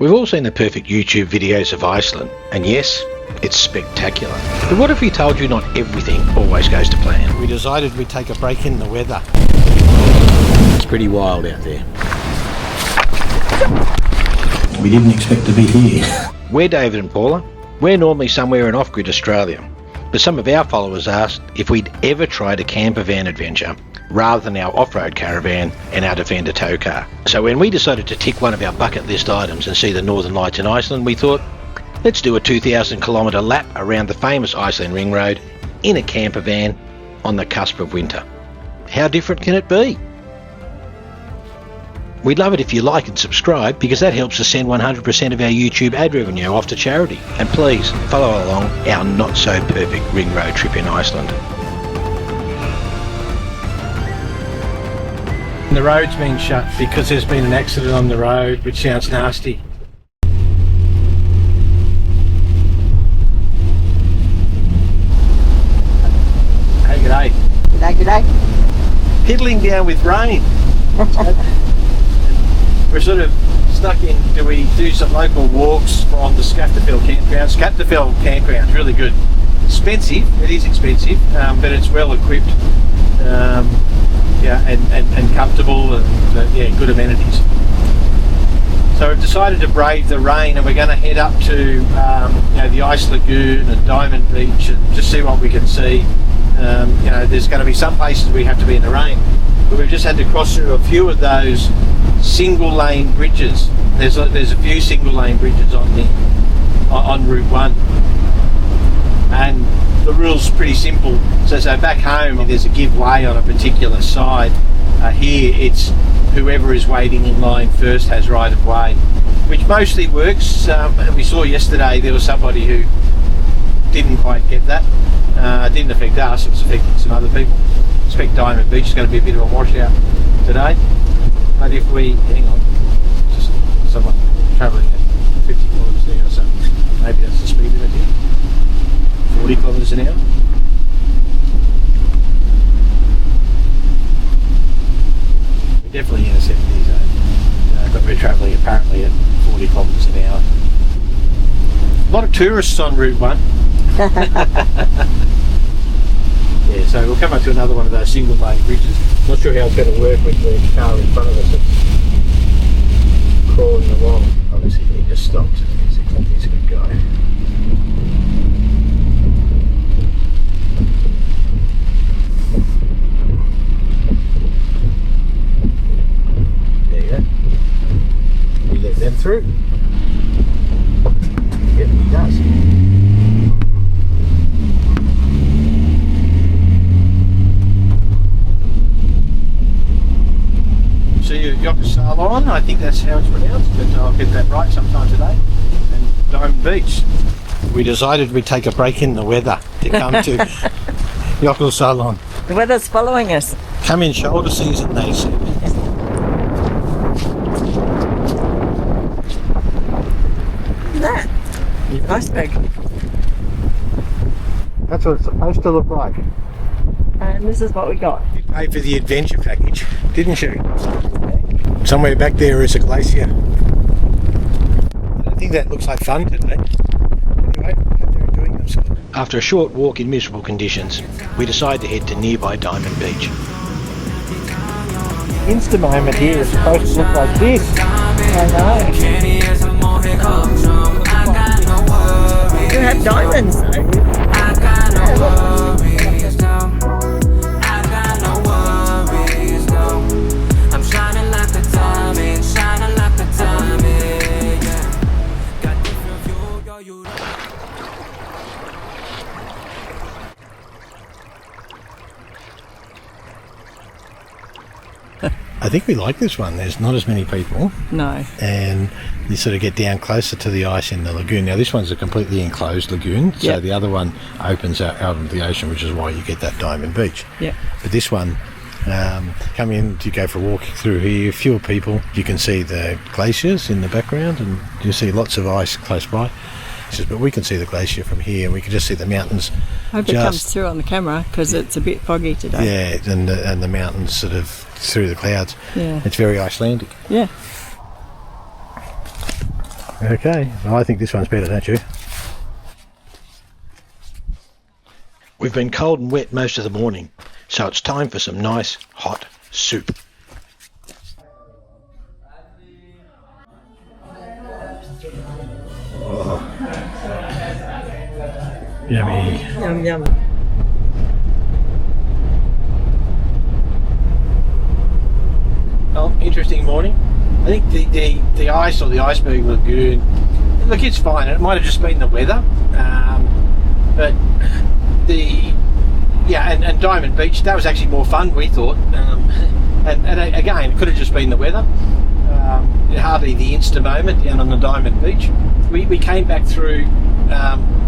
We've all seen the perfect YouTube videos of Iceland, and yes, it's spectacular. But what if we told you not everything always goes to plan? We decided we'd take a break in the weather. It's pretty wild out there. We didn't expect to be here. We're David and Paula. We're normally somewhere in off-grid Australia, but some of our followers asked if we'd ever tried a campervan adventure rather than our off-road caravan and our Defender tow car. So when we decided to tick one of our bucket list items and see the Northern Lights in Iceland, we thought, let's do a 2,000 kilometre lap around the famous Iceland Ring Road in a campervan on the cusp of winter. How different can it be? We'd love it if you like and subscribe, because that helps us send 100% of our YouTube ad revenue off to charity. And please follow along our not so perfect ring road trip in Iceland. The road's been shut because there's been an accident on the road, which sounds nasty. Hey, g'day. G'day. Piddling down with rain. We're sort of stuck in, do we do some local walks from the Skaftafell campground? Skaftafell campground is really good. Expensive, it is expensive, but it's well equipped, and comfortable, and good amenities. So we've decided to brave the rain, and we're going to head up to the Ice Lagoon and Diamond Beach and just see what we can see. There's going to be some places we have to be in the rain, but we've just had to cross through a few of those single lane bridges. There's a few single lane bridges on Route 1, and the rule's pretty simple. So back home there's a give way on a particular side. Here it's whoever is waiting in line first has right of way, which mostly works. We saw yesterday there was somebody who didn't quite get that. It didn't affect us, it was affecting some other people. I expect Diamond Beach is going to be a bit of a washout today. But if we, hang on, just someone travelling at 50 kilometres an hour or something, maybe that's the speed limit here, 40 kilometres an hour. We're definitely in a 70 zone, but we're travelling apparently at 40 kilometres an hour. A lot of tourists on Route 1. Yeah, so we'll come up to another one of those single lane bridges. Not sure how it's going to work with the car in front of us that's crawling along. Obviously he just stopped. He's a good guy. There you go. We let them through. Yep, he does. Jokulsarlon, I think that's how it's pronounced, but I'll get that right sometime today. And Diamond Beach. We decided we'd take a break in the weather to come to Jokulsarlon. The weather's following us. Come in shoulder season, they said. Look at that. Iceberg. That's what it's supposed to look like. And this is what we got. You paid for the adventure package, didn't you? Somewhere back there is a glacier. I don't think that looks like fun today. Anyway, hope they're enjoying themselves. After a short walk in miserable conditions, we decide to head to nearby Diamond Beach. Insta moment here is supposed to look like this. I know. You have diamonds though. I think we like this one. There's not as many people. No. And you sort of get down closer to the ice in the lagoon. Now this one's a completely enclosed lagoon, so the other one opens out into the ocean, which is why you get that Diamond Beach. Yeah. But this one, come in, you go for a walk through here, fewer people. You can see the glaciers in the background, and you see lots of ice close by. But we can see the glacier from here, and we can just see the mountains. I hope it comes through on the camera because it's a bit foggy today. Yeah, and the mountains sort of through the clouds. Yeah. It's very Icelandic. Yeah. Okay, well, I think this one's better, don't you? We've been cold and wet most of the morning, so it's time for some nice hot soup. Oh. Yummy. Yum, yum. Well, interesting morning. I think the ice or the iceberg lagoon, look, it's fine. It might have just been the weather, but and Diamond Beach, that was actually more fun, we thought. And again, it could have just been the weather. Hardly the Insta moment down on the Diamond Beach. We came back through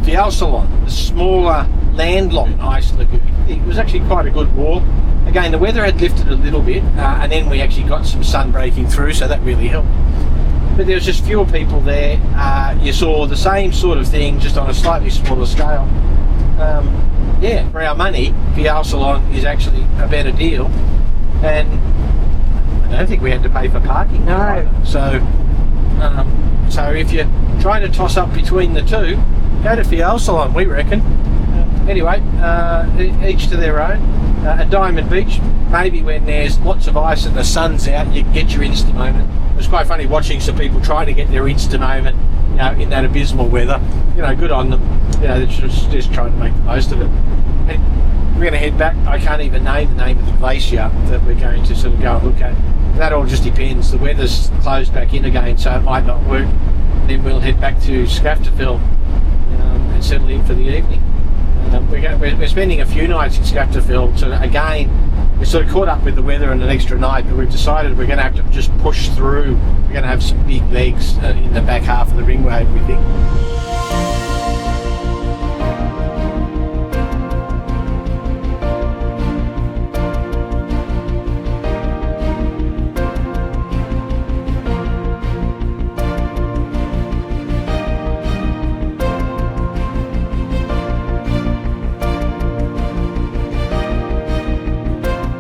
Fjallsarlon, the smaller landlocked ice lagoon. It was actually quite a good walk. Again, the weather had lifted a little bit, and then we actually got some sun breaking through, so that really helped. But there was just fewer people there. You saw the same sort of thing, just on a slightly smaller scale. For our money, Fjallsarlon is actually a better deal, and I don't think we had to pay for parking. No. So if you're trying to toss up between the two, go to Fjallsarlon, we reckon. Anyway, each to their own. At Diamond Beach, maybe when there's lots of ice and the sun's out, you can get your Insta moment. It was quite funny watching some people trying to get their Insta moment, in that abysmal weather. Good on them. They're just trying to make the most of it. And we're going to head back. I can't even name the name of the glacier that we're going to sort of go and look at. That all just depends. The weather's closed back in again, so it might not work. And then we'll head back to Skaftafell and settle in for the evening. We're spending a few nights in Skaftafell, so again, we're sort of caught up with the weather and an extra night, but we've decided we're going to have to just push through. We're going to have some big legs in the back half of the ring road, we think.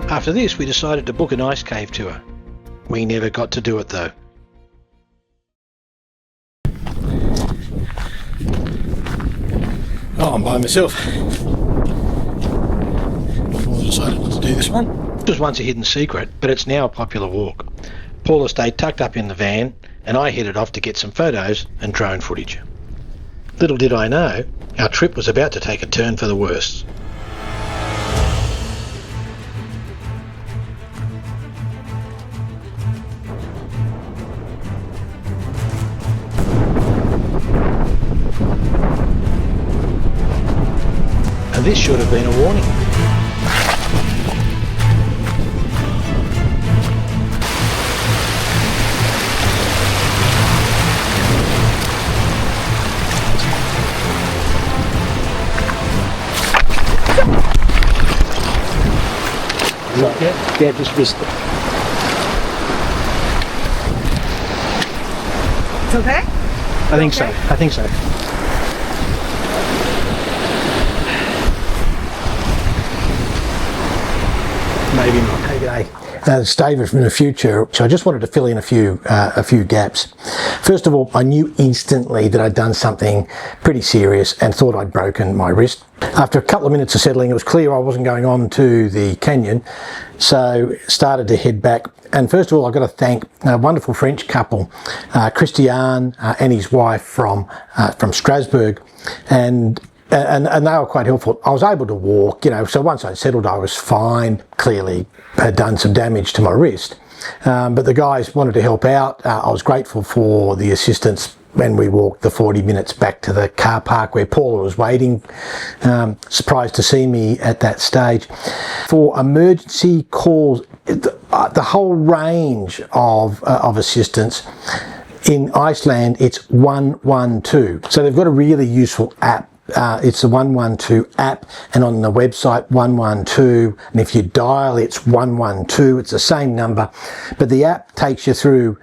After this, we decided to book an ice cave tour. We never got to do it though. Oh, I'm by myself. I decided not to do this one. It was once a hidden secret, but it's now a popular walk. Paula stayed tucked up in the van, and I headed off to get some photos and drone footage. Little did I know, our trip was about to take a turn for the worse. And this should have been a warning. Yeah, just missed it. It's okay? I think so. Maybe not. Hey, it's David from the future. So I just wanted to fill in a few gaps. First of all, I knew instantly that I'd done something pretty serious and thought I'd broken my wrist. After a couple of minutes of settling, it was clear I wasn't going on to the canyon, so started to head back. And first of all, I've got to thank a wonderful French couple, Christian and his wife from Strasbourg, and they were quite helpful. I was able to walk, so once I settled, I was fine. Clearly had done some damage to my wrist. But the guys wanted to help out. I was grateful for the assistance when we walked the 40 minutes back to the car park where Paula was waiting, surprised to see me at that stage. For emergency calls, the whole range of assistance, in Iceland, it's 112. So they've got a really useful app. It's the 112 app, and on the website 112, and if you dial it's 112, it's the same number, but the app takes you through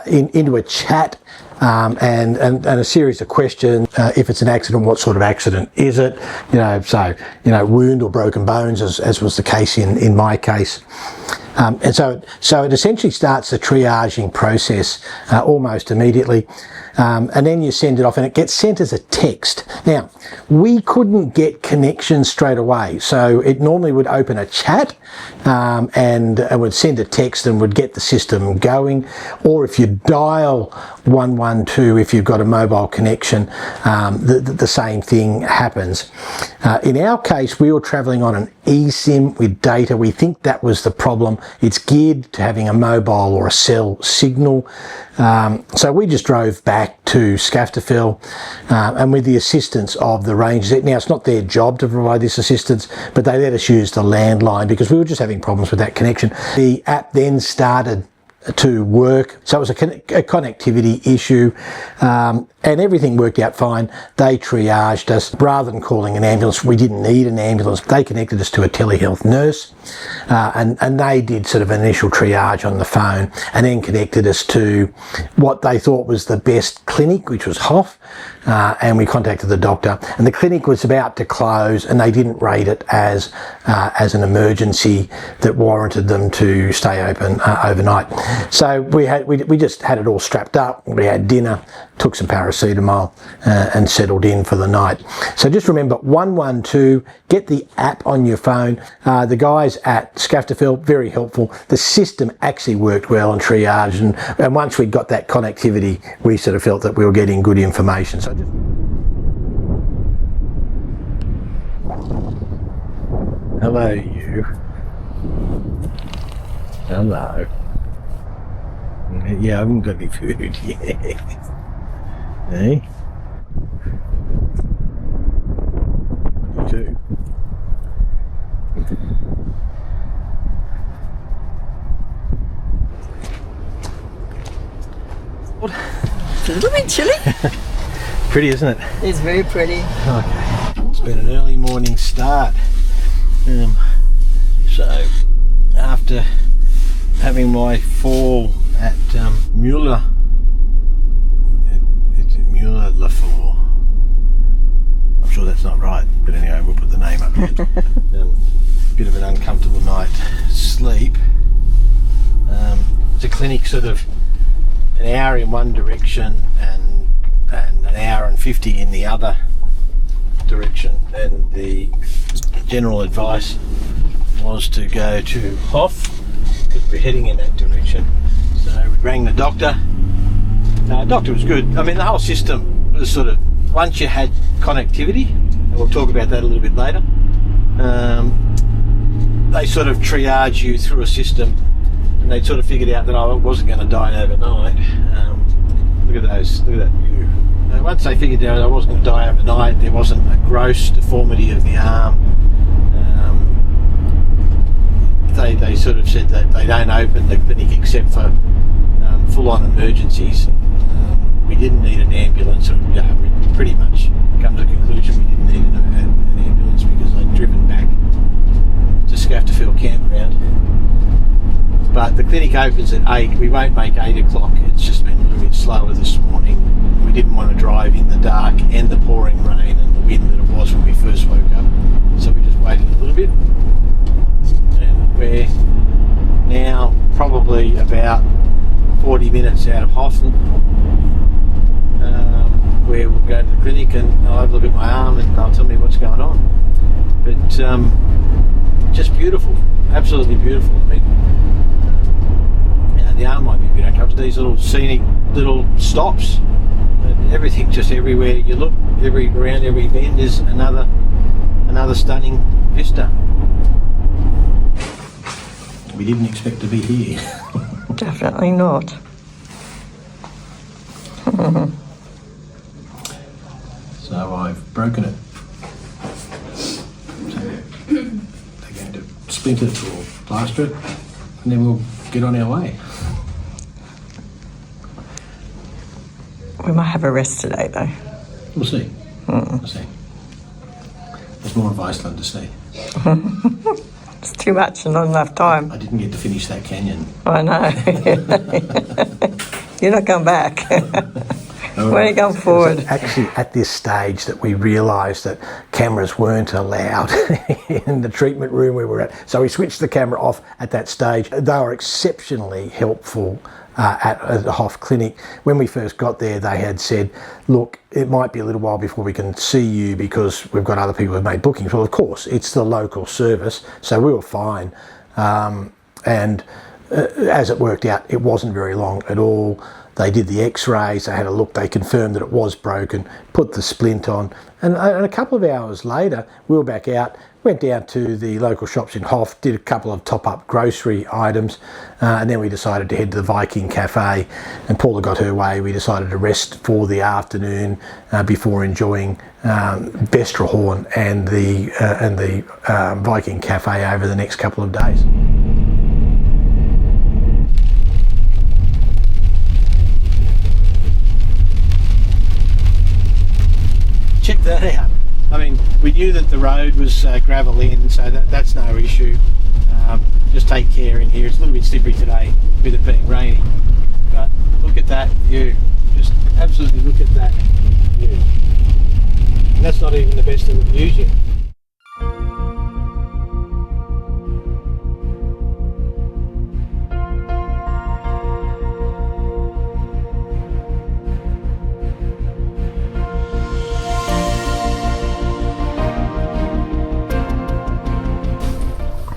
into a chat and a series of questions. If it's an accident, what sort of accident is it? Wound or broken bones, as was the case in my case. And so it essentially starts the triaging process almost immediately. And then you send it off, and it gets sent as a text. Now, we couldn't get connection straight away, so it normally would open a chat and would send a text and would get the system going. Or if you dial 112, if you've got a mobile connection, the same thing happens. In our case, we were travelling on an eSIM with data. We think that was the problem. It's geared to having a mobile or a cell signal. So we just drove back to Skaftafell and with the assistance of the rangers. Now, it's not their job to provide this assistance, but they let us use the landline because we were just having problems with that connection. The app then started to work, so it was a connectivity issue, and everything worked out fine. They triaged us. Rather than calling an ambulance, we didn't need an ambulance. They connected us to a telehealth nurse, and they did sort of an initial triage on the phone, and then connected us to what they thought was the best clinic, which was Hoff, and we contacted the doctor, and the clinic was about to close, and they didn't rate it as an emergency that warranted them to stay open overnight. So we just had it all strapped up. We had dinner, took some paracetamol, and settled in for the night. So just remember 112, get the app on your phone. The guys at Skaftafell, very helpful. The system actually worked well and triaged, and once we got that connectivity, we sort of felt that we were getting good information. So just... Hello, you. Hello. Yeah, I haven't got any food yet. Hey? You too. It's a little bit chilly. Pretty, isn't it? It's very pretty. Okay. It's been an early morning start. So, after having my fall at Mulagljufur I'm sure that's not right, but anyway, we'll put the name up here. Bit of an uncomfortable night sleep. It's a clinic sort of an hour in one direction and an hour and 50 in the other direction, and the general advice was to go to Hoff because we're heading in that direction. So we rang the doctor. Doctor was good. I mean, the whole system was sort of, once you had connectivity, and we'll talk about that a little bit later, they sort of triage you through a system, and they sort of figured out that I wasn't going to die overnight. Look at that view. Once they figured out I wasn't going to die overnight, there wasn't a gross deformity of the arm. They sort of said that they don't open the clinic except for full-on emergencies. We didn't need an ambulance. We pretty much come to the conclusion we didn't need an ambulance because I'd driven back to Skaftafell campground. But the clinic opens at 8. We won't make 8 o'clock. It's just been a little bit slower this morning. We didn't want to drive in the dark and the pouring rain and the wind that it was when we first woke up. So we just waited a little bit. And we're now probably about 40 minutes out of Hoffen, where we'll go to the clinic and I'll have a look at my arm and they'll tell me what's going on. But just beautiful, absolutely beautiful. I mean, the arm might be a bit uncomfortable. These little scenic little stops, and everything just everywhere you look, around every bend is another stunning vista. We didn't expect to be here. Definitely not. So I've broken it. So they're going to splint it or plaster it, and then we'll get on our way. We might have a rest today, though. We'll see. We'll see. There's more of Iceland to see. It's too much and not enough time. I didn't get to finish that canyon. I know. You're not coming back. We're going forward. So actually, at this stage that we realised that cameras weren't allowed in the treatment room we were at. So we switched the camera off at that stage. They were exceptionally helpful at the Hoff Clinic. When we first got there, they had said, look, it might be a little while before we can see you because we've got other people who've made bookings. Well, of course, it's the local service, so we were fine. And as it worked out, it wasn't very long at all. They did the x-rays, they had a look, they confirmed that it was broken, put the splint on, and a couple of hours later, we were back out, went down to the local shops in Hoff, did a couple of top-up grocery items, and then we decided to head to the Viking Cafe, and Paula got her way. We decided to rest for the afternoon before enjoying Vestrahorn and the Viking Cafe over the next couple of days. Check that out. I mean, we knew that the road was gravel in, so that's no issue. Just take care in here. It's a little bit slippery today with it being raining. But look at that view. Just absolutely look at that view. And that's not even the best of the views yet.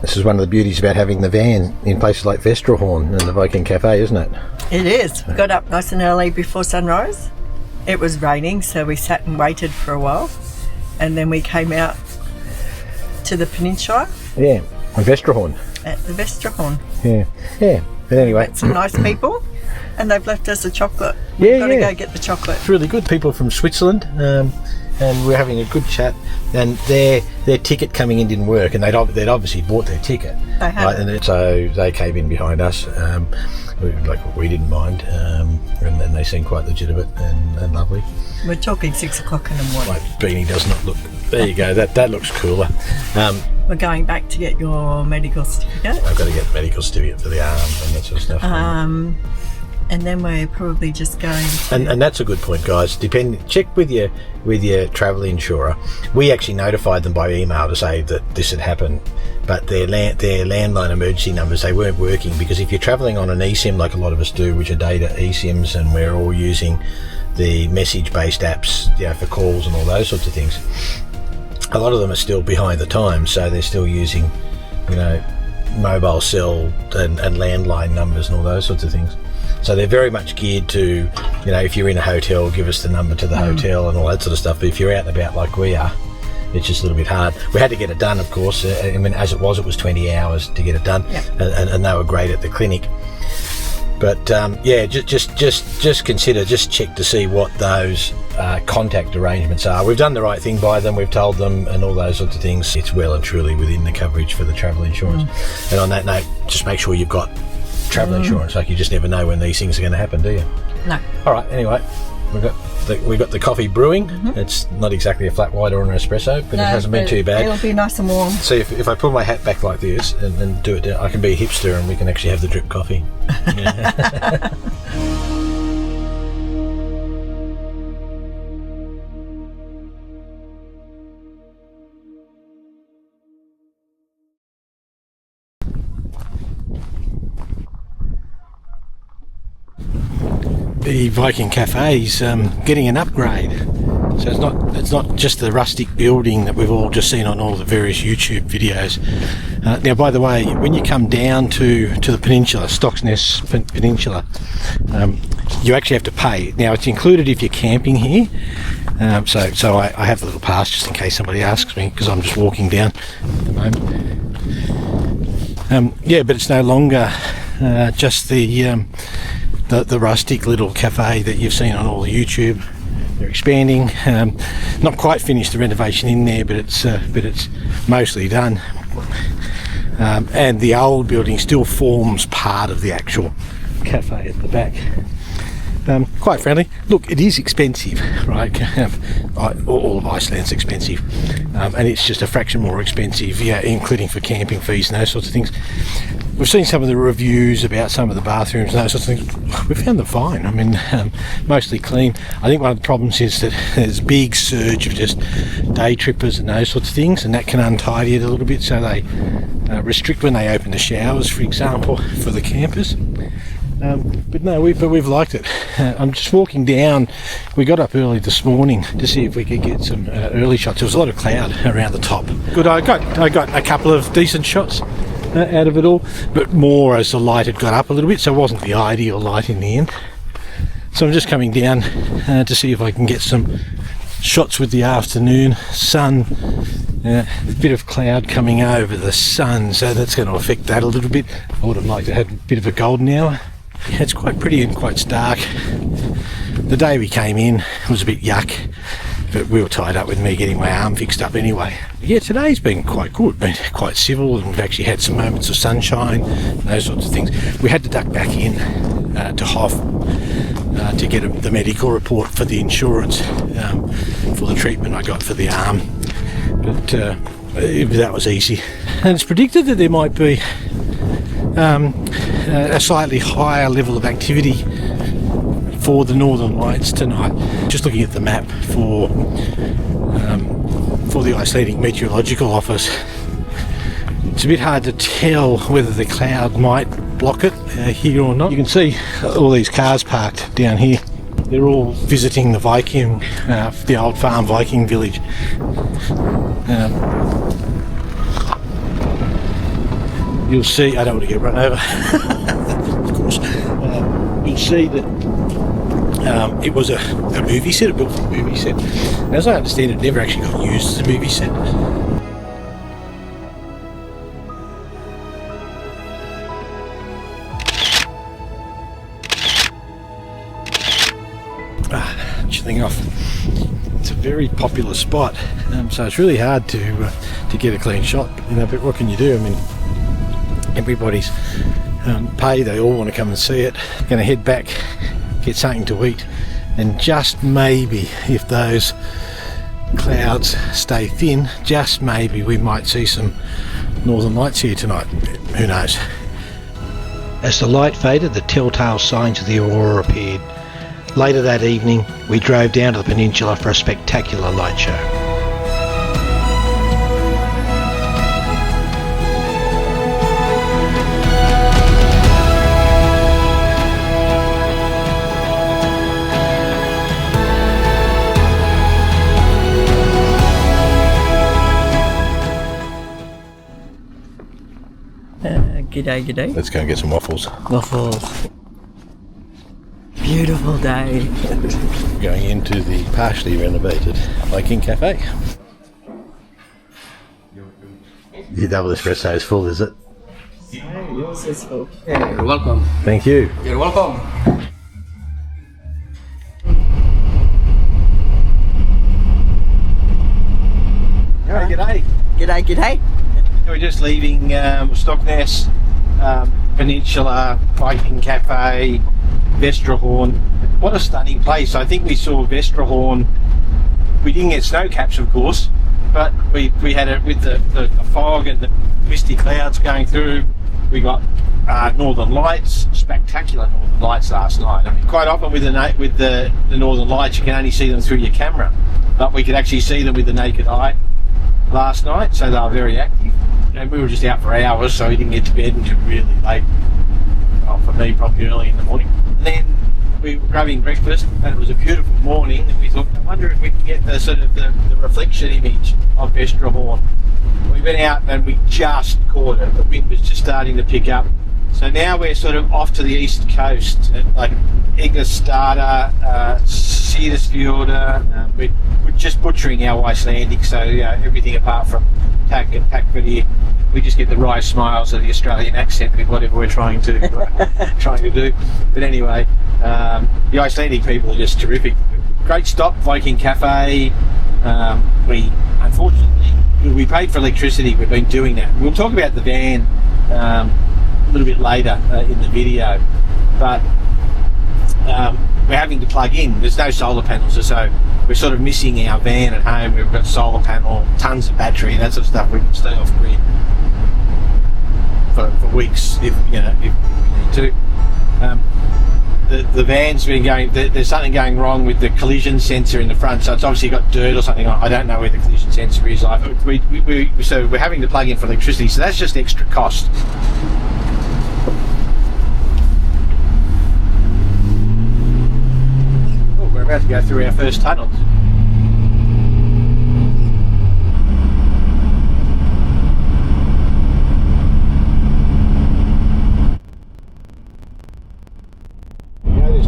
This is one of the beauties about having the van in places like Vestrahorn and the Viking Cafe, isn't it? It is. We got up nice and early before sunrise. It was raining, so we sat and waited for a while. And then we came out to the peninsula. Yeah, on Vestrahorn. At the Vestrahorn. Yeah. But anyway. Some nice people. And they've left us a chocolate. Yeah, We've got to go get the chocolate. It's really good. People from Switzerland. And we're having a good chat, and their ticket coming in didn't work, and they'd obviously bought their ticket. They had. Right, and so they came in behind us. We didn't mind, and then they seemed quite legitimate and lovely. We're talking 6 o'clock in the morning. My beanie does not look. There you go. That looks cooler. We're going back to get your medical certificate. I've got to get the medical certificate for the arm and that sort of stuff. And then we're probably just going to... And that's a good point, guys. Check with your travel insurer. We actually notified them by email to say that this had happened, but their landline emergency numbers, they weren't working, because if you're travelling on an eSIM like a lot of us do, which are data eSIMs, and we're all using the message-based apps, for calls and all those sorts of things, a lot of them are still behind the times, so they're still using, mobile cell and landline numbers and all those sorts of things. So they're very much geared to, if you're in a hotel, give us the number to the hotel and all that sort of stuff. But if you're out and about like we are, it's just a little bit hard. We had to get it done, of course. As it was 20 hours to get it done, and they were great at the clinic. But just consider, just check to see what those contact arrangements are. We've done the right thing by them. We've told them and all those sorts of things. It's well and truly within the coverage for the travel insurance. And on that note, just make sure you've got travel insurance. Like, you just never know when these things are going to happen, do you? No. All right. Anyway, we've got the coffee brewing. It's not exactly a flat white or an espresso, but it hasn't been too bad. It'll be nice and warm. See, if I pull my hat back like this and do it, I can be a hipster and we can actually have the drip coffee. The Viking Cafe is getting an upgrade, so it's not just the rustic building that we've all just seen on all the various YouTube videos. Now, by the way, when you come down to the peninsula, Stocksness Peninsula, you actually have to pay. Now, it's included if you're camping here, so I have the little pass just in case somebody asks me, because I'm just walking down at the moment. But it's no longer just the rustic little cafe that you've seen on all the YouTube. They're expanding. Not quite finished the renovation in there, but it's mostly done. And the old building still forms part of the actual cafe at the back. quite friendly. Look, it is expensive, right? All of Iceland's expensive, and it's just a fraction more expensive, yeah, including for camping fees and those sorts of things. We've seen some of the reviews about some of the bathrooms and those sorts of things. We found them fine. I mean, mostly clean. I think one of the problems is that there's a big surge of just day trippers and those sorts of things, and that can untidy it a little bit, so they restrict when they open the showers, for example, for the campers. But no, we've liked it. I'm just walking down. We got up early this morning to see if we could get some early shots. There was a lot of cloud around the top. Good, I got a couple of decent shots out of it all, but more as the light had got up a little bit, so it wasn't the ideal light in the end. So I'm just coming down to see if I can get some shots with the afternoon sun. A bit of cloud coming over the sun, so that's going to affect that a little bit. I would have liked to have a bit of a golden hour. Yeah, it's quite pretty and quite stark. The day we came in was a bit yuck, but we were tied up with me getting my arm fixed up anyway. Yeah, today's been quite good, been quite civil, and we've actually had some moments of sunshine, those sorts of things. We had to duck back in to Hof to get the medical report for the insurance for the treatment I got for the arm, but that was easy. And it's predicted that there might be a slightly higher level of activity for the Northern Lights tonight. Just looking at the map for the Icelandic Meteorological Office, it's a bit hard to tell whether the cloud might block it here or not. You can see all these cars parked down here. They're all visiting the Viking, the old farm Viking village. You'll see, I don't want to get run over, of course. You'll see that it was a movie set, a built for a movie set. As I understand it, never actually got used as a movie set. Chilling off. It's a very popular spot, so it's really hard to get a clean shot. But what can you do? I mean, everybody's paid, they all want to come and see it. Going to head back, get something to eat, and just maybe, if those clouds stay thin, just maybe we might see some Northern Lights here tonight. Who knows? As the light faded, the telltale signs of the aurora appeared. Later that evening, we drove down to the peninsula for a spectacular light show. G'day. Let's go and get some waffles. Waffles. Beautiful day. Going into the partially renovated Viking Cafe. Your double espresso is full, is it? Yours is full. Yeah, you're welcome. Thank you. You're welcome. G'day. G'day. We're just leaving Stockness, Peninsula, Viking Cafe, Vestrahorn. What a stunning place. I think we saw Vestrahorn. We didn't get snow caps, of course, but we had it with the fog and the misty clouds going through. We got Northern Lights, spectacular Northern Lights last night. I mean, quite often with the Northern Lights, you can only see them through your camera, but we could actually see them with the naked eye last night, so they were very active. And we were just out for hours, so we didn't get to bed until really late. Well, for me, probably early in the morning. And then we were grabbing breakfast, and it was a beautiful morning, and we thought, I wonder if we can get the sort of the reflection image of Vestrahorn. We went out and we just caught it. The wind was just starting to pick up. So now we're sort of off to the east coast, like Egilsstaðir, Svinafellsjokull. We're just butchering our Icelandic, so everything apart from tack and packford, we just get the wry smiles of the Australian accent with whatever we're trying to do. But anyway, the Icelandic people are just terrific. Great stop, Viking Cafe. We unfortunately we paid for electricity. We've been doing that. We'll talk about the van a little bit later in the video, but we're having to plug in. There's no solar panels, so we're sort of missing our van at home. We've got solar panel, tons of battery, that sort of stuff. We can stay off grid for weeks if we need to. The van's been going. There's something going wrong with the collision sensor in the front, so it's obviously got dirt or something. I don't know where the collision sensor is. So we're having to plug in for electricity, so that's just extra cost. Oh, we're about to go through our first tunnels.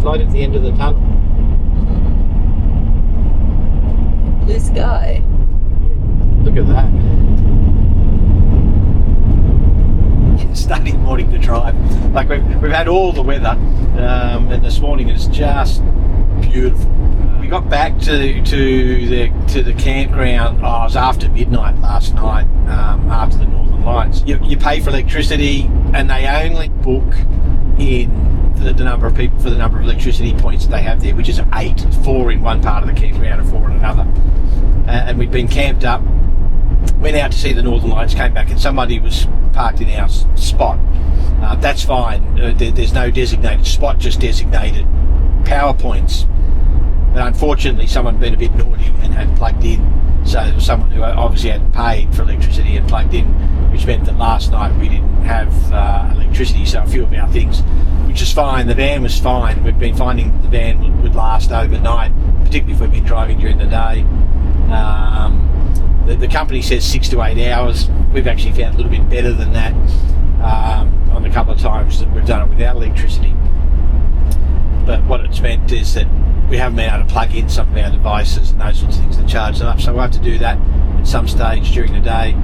Light at the end of the tunnel. Blue sky. Look at that. Stunning morning to drive. Like we've had all the weather, and this morning it's just beautiful. We got back to the campground. It was after midnight last night, after the Northern Lights. You pay for electricity, and they only book in the number of people for the number of electricity points that they have there, which is 8, 4 in one part of the campground and 4 in another. And we'd been camped up, went out to see the Northern Lights, came back, and somebody was parked in our spot. That's fine. There's no designated spot, just designated power points. But unfortunately, someone had been a bit naughty and had plugged in. So there was someone who obviously hadn't paid for electricity and plugged in, which meant that last night we didn't have electricity. So a few of our things, which is fine. The van was fine. We've been finding the van would last overnight, particularly if we've been driving during the day. The company says 6 to 8 hours. We've actually found a little bit better than that on a couple of times that we've done it without electricity. But what it's meant is that we haven't been able to plug in some of our devices and those sorts of things that charge them up. So we'll have to do that at some stage during the day.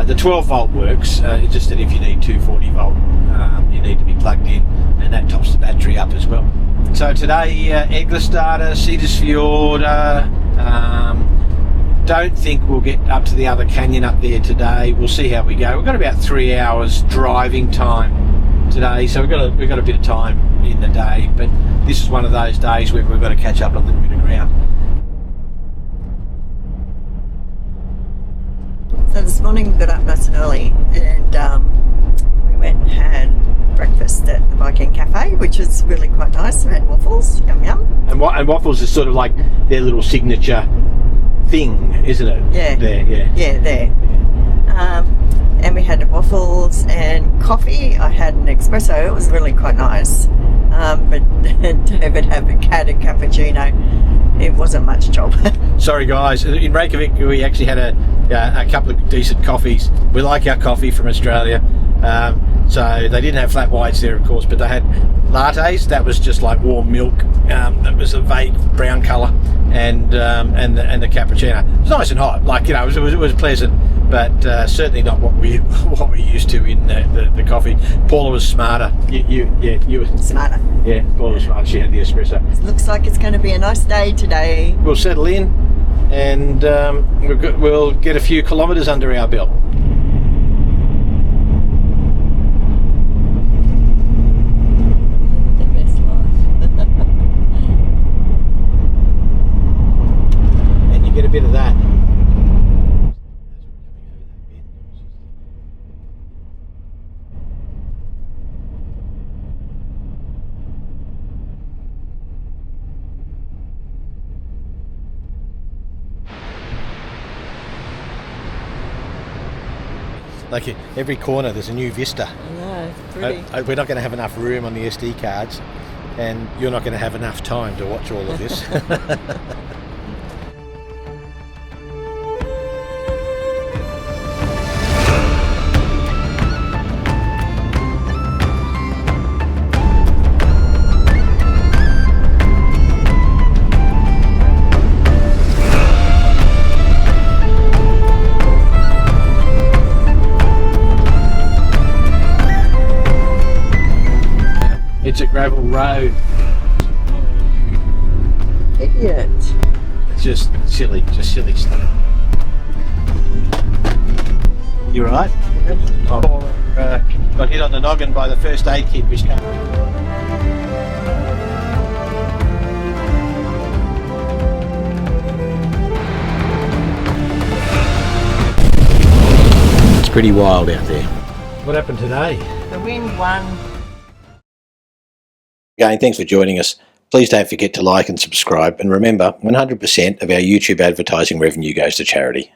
The 12 volt works, it's just that if you need 240 volt, you need to be plugged in, and that tops the battery up as well. So today, Egglestarter, Cedarsfjord, don't think we'll get up to the other canyon up there today. We'll see how we go. We've got about 3 hours driving time today, so we've got a bit of time in the day, but this is one of those days where we've got to catch up a little bit of ground. So this morning we got up nice and early, and we went and had breakfast at the Viking Cafe, which is really quite nice. We had waffles, yum yum. And waffles is sort of like their little signature thing, isn't it? Yeah. There, yeah. Yeah, there. And we had waffles and coffee. I had an espresso. It was really quite nice. But David had a cappuccino. It wasn't much job. Sorry guys, in Reykjavik we actually had a couple of decent coffees. We like our coffee from Australia. So they didn't have flat whites there, of course, but they had lattes. That was just like warm milk. That was a vague brown colour, and the cappuccino. It was nice and hot. Like, it was pleasant, but certainly not what we used to in the coffee. Paula was smarter. You were smarter. Yeah, Paula was smarter. She had the espresso. It looks like it's going to be a nice day today. We'll settle in, and we'll get a few kilometres under our belt. Get a bit of that. Like every corner there's a new vista. Yeah, it's pretty. We're not going to have enough room on the SD cards, and you're not going to have enough time to watch all of this. It's a gravel road. Idiot. It's just silly stuff. You right? Got hit on the noggin by the first aid kit which came. pretty wild out there. What happened today? The wind won. Again, thanks for joining us. Please don't forget to like and subscribe, and remember, 100% of our YouTube advertising revenue goes to charity.